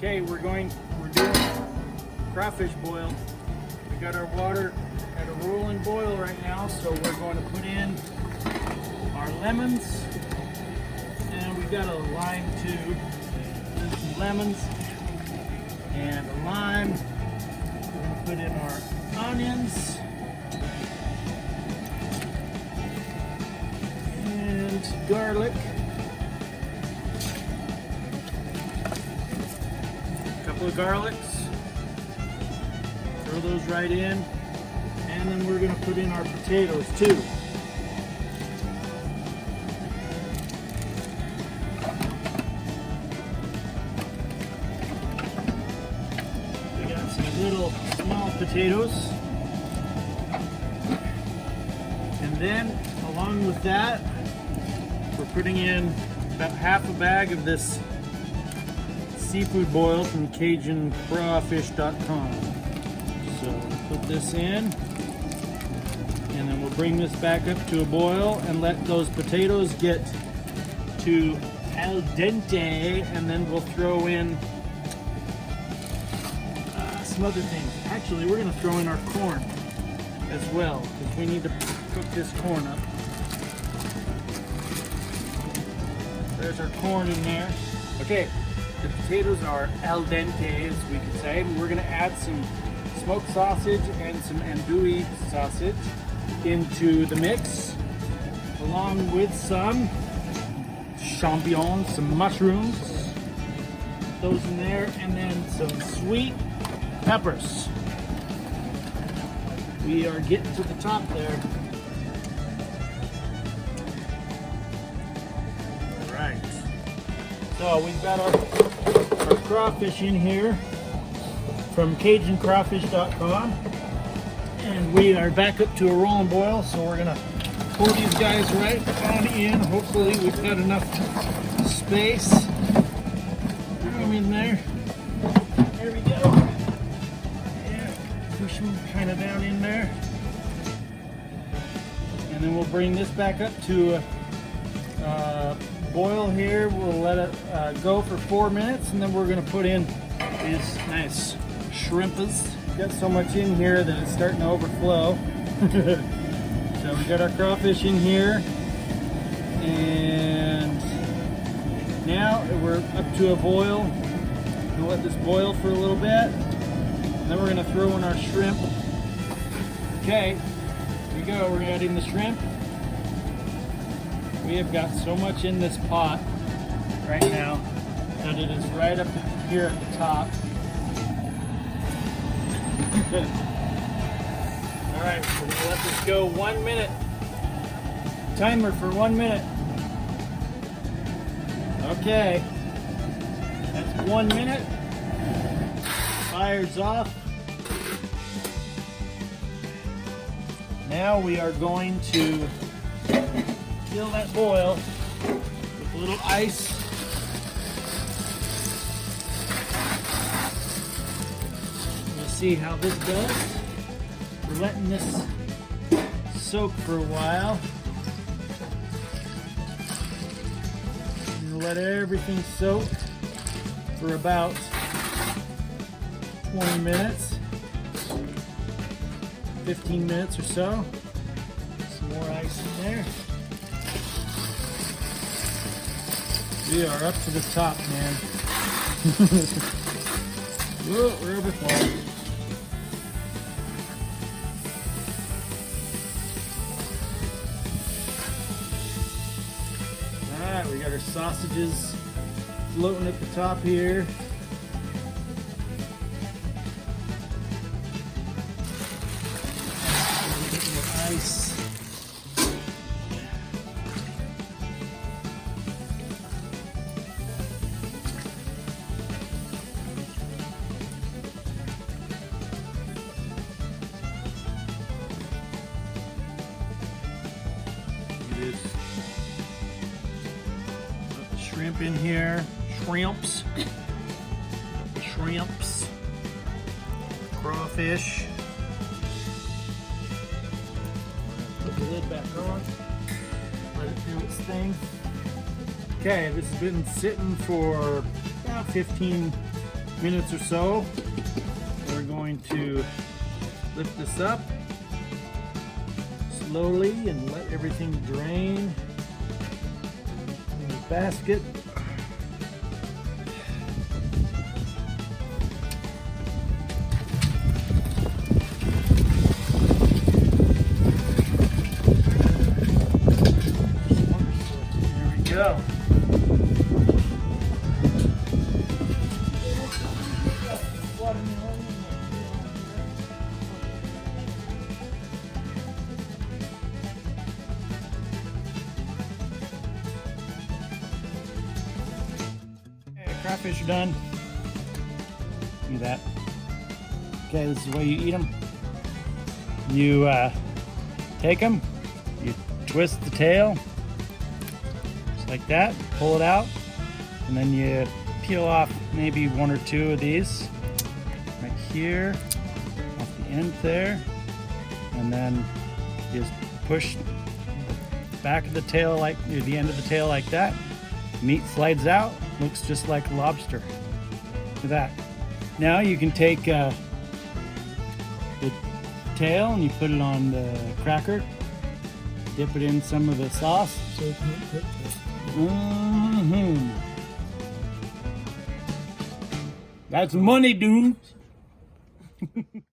Okay, we're doing crawfish boil. We got our water at a rolling boil right now, so we're going to put in our lemons, and we got a lime too. There's some lemons and a lime. We're going to put in our onions and garlic. Of garlics, throw those right in, and then we're going to put in our potatoes too. We got some little small potatoes, and then along with that we're putting in about half a bag of this seafood boil from crawfish.com. So put this in, and then we'll bring this back up to a boil and let those potatoes get to al dente, and then we'll throw in some other things. Actually, we're going to throw in our corn as well, because we need to cook this corn up. There's our corn in there. Okay. The potatoes are al dente, as we could say, and we're going to add some smoked sausage and some andouille sausage into the mix, along with some champignons, some mushrooms, those in there, and then some sweet peppers. We are getting to the top there. All right. So we've got our crawfish in here from crawfish.com, and we are back up to a rolling boil, so we're gonna pour these guys right on in. Hopefully we've got enough space. Throw them in there. There we go. Yeah, push them kind of down in there, and then we'll bring this back up to a boil here. We'll let it go for 4 minutes, and then we're going to put in these nice shrimpas. We've got so much in here that it's starting to overflow. So we got our crawfish in here, and now we're up to a boil. We'll let this boil for a little bit, and then we're going to throw in our shrimp. Okay, here we go. We're adding the shrimp. We have got so much in this pot right now that it is right up here at the top. All right, we're going to let this go 1 minute. Timer for 1 minute. Okay, that's 1 minute. Fire's off. Now we are going to fill that boil with a little ice. We'll see how this does. We're letting this soak for a while. We'll let everything soak for about 20 minutes, 15 minutes or so. Some more ice in there. We are up to the top, man. Whoa, we're overflowing. Alright, we got our sausages floating at the top here. Ice. Shrimp in here, shrimps, crawfish. Put the lid back on, let it do its thing. Okay, this has been sitting for about 15 minutes or so. We're going to lift this up slowly and let everything drain in the basket. There we go. Crawfish are done. Look at that. Okay, this is the way you eat them. You take them, you twist the tail, just like that, pull it out, and then you peel off maybe one or two of these, right here, off the end there, and then you just push the back of the tail, like the end of the tail like that. Meat slides out, looks just like a lobster. Look at that. Now you can take the tail and you put it on the cracker, dip it in some of the sauce. So it can't cook this. That's money, dude.